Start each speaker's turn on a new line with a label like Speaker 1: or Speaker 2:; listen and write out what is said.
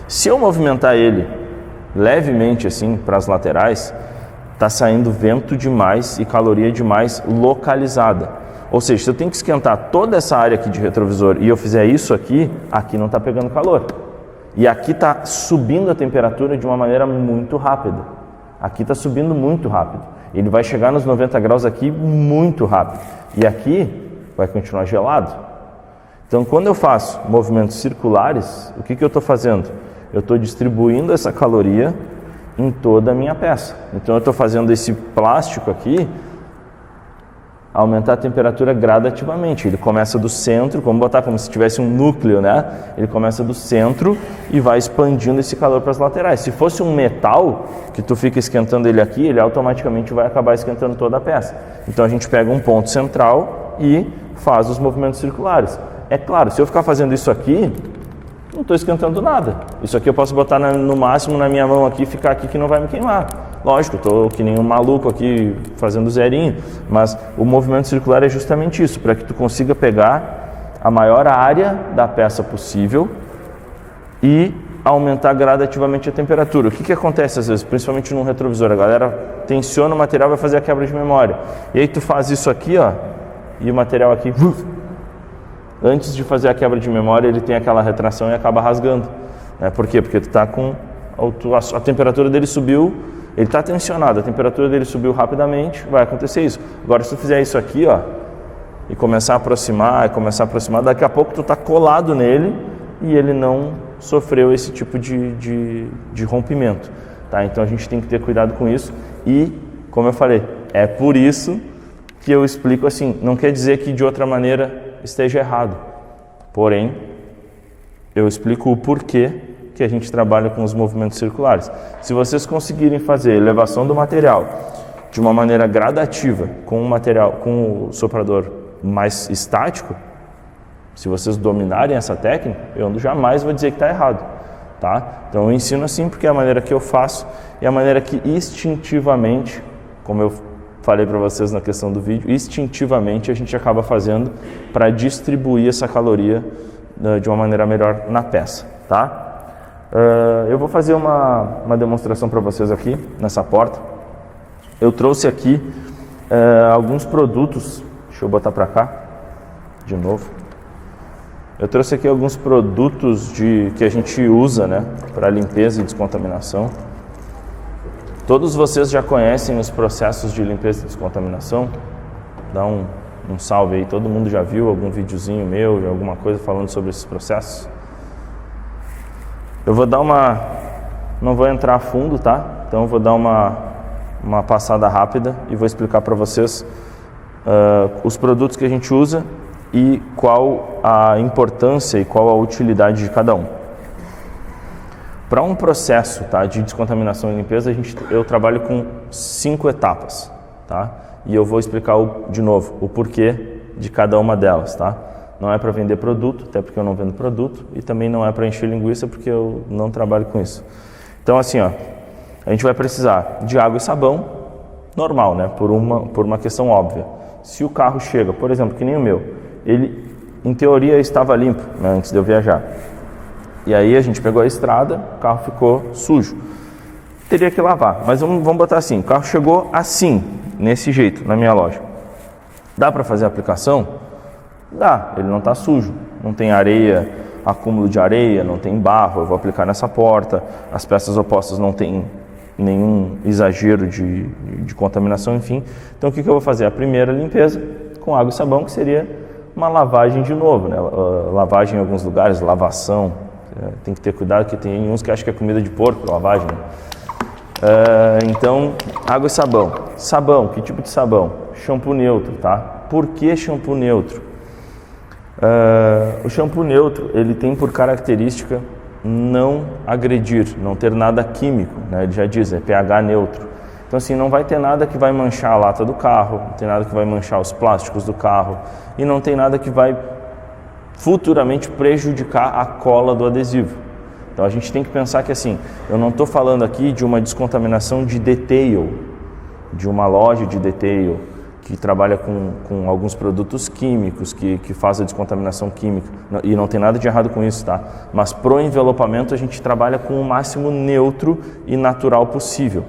Speaker 1: Se eu movimentar ele levemente assim para as laterais, está saindo vento demais e caloria demais localizada. Ou seja, se eu tenho que esquentar toda essa área aqui de retrovisor e eu fizer isso aqui, aqui não está pegando calor. E aqui está subindo a temperatura de uma maneira muito rápida. Aqui está subindo muito rápido. Ele vai chegar nos 90 graus aqui muito rápido. E aqui vai continuar gelado. Então, quando eu faço movimentos circulares, o que eu estou fazendo? Eu estou distribuindo essa caloria em toda a minha peça. Então, eu estou fazendo esse plástico aqui aumentar a temperatura gradativamente. Ele começa do centro, vamos botar como se tivesse um núcleo, né? Ele começa do centro e vai expandindo esse calor para as laterais. Se fosse um metal, que tu fica esquentando ele aqui, ele automaticamente vai acabar esquentando toda a peça. Então a gente pega um ponto central e faz os movimentos circulares. É claro, se eu ficar fazendo isso aqui, não estou esquentando nada. Isso aqui eu posso botar no máximo na minha mão aqui e ficar aqui que não vai me queimar. Lógico, estou que nem um maluco aqui fazendo zerinho, mas o movimento circular é justamente isso, para que tu consiga pegar a maior área da peça possível e aumentar gradativamente a temperatura. O que acontece às vezes, principalmente num retrovisor? A galera tensiona o material e vai fazer a quebra de memória. E aí tu faz isso aqui, ó, e o material aqui, antes de fazer a quebra de memória, ele tem aquela retração e acaba rasgando. Por quê? Porque tu tá com a temperatura dele subiu. Ele está tensionado, a temperatura dele subiu rapidamente, vai acontecer isso. Agora, se tu fizer isso aqui, ó, e começar a aproximar, daqui a pouco tu está colado nele e ele não sofreu esse tipo de rompimento. Tá? Então, a gente tem que ter cuidado com isso e, como eu falei, é por isso que eu explico assim, não quer dizer que de outra maneira esteja errado. Porém, eu explico o porquê que a gente trabalha com os movimentos circulares. Se vocês conseguirem fazer a elevação do material de uma maneira gradativa, com o soprador mais estático, se vocês dominarem essa técnica, eu jamais vou dizer que está errado. Tá? Então eu ensino assim porque é a maneira que eu faço e a maneira que instintivamente, como eu falei para vocês na questão do vídeo, instintivamente a gente acaba fazendo para distribuir essa caloria de uma maneira melhor na peça. Tá? Eu vou fazer uma demonstração para vocês aqui nessa porta. Eu trouxe aqui alguns produtos. Deixa eu botar para cá de novo. Eu trouxe aqui alguns produtos que a gente usa, né, para limpeza e descontaminação. Todos vocês já conhecem os processos de limpeza e descontaminação? Dá um salve aí. Todo mundo já viu algum videozinho meu, alguma coisa falando sobre esses processos? Eu vou dar não vou entrar a fundo, tá? Então eu vou dar uma passada rápida e vou explicar para vocês os produtos que a gente usa e qual a importância e qual a utilidade de cada um. Para um processo, tá, de descontaminação e limpeza, eu trabalho com 5 etapas, tá? E eu vou explicar de novo o porquê de cada uma delas, tá? Não é para vender produto, até porque eu não vendo produto, e também não é para encher linguiça, porque eu não trabalho com isso. Então, assim, ó, a gente vai precisar de água e sabão, normal, né? Por uma questão óbvia. Se o carro chega, por exemplo, que nem o meu, ele, em teoria, estava limpo, né, antes de eu viajar. E aí a gente pegou a estrada, o carro ficou sujo. Teria que lavar, mas vamos botar assim, o carro chegou assim, nesse jeito, na minha loja. Dá para fazer a aplicação? Dá, ele não está sujo, não tem areia, acúmulo de areia, não tem barro, eu vou aplicar nessa porta, as peças opostas não tem nenhum exagero de contaminação, enfim. Então o que eu vou fazer? A primeira limpeza com água e sabão, que seria uma lavagem de novo, né? Lavagem em alguns lugares, lavação, tem que ter cuidado, que tem uns que acham que é comida de porco, lavagem, né? Então, água e sabão. Sabão, que tipo de sabão? Shampoo neutro, tá? Por que shampoo neutro? O shampoo neutro, ele tem por característica não agredir, não ter nada químico, né? Ele já diz, é pH neutro. Então assim, não vai ter nada que vai manchar a lata do carro, não tem nada que vai manchar os plásticos do carro e não tem nada que vai futuramente prejudicar a cola do adesivo. Então a gente tem que pensar que assim, eu não estou falando aqui de uma descontaminação de detail, de uma loja de detail, que trabalha com alguns produtos químicos, que faz a descontaminação química, e não tem nada de errado com isso, tá? Mas pro envelopamento a gente trabalha com o máximo neutro e natural possível.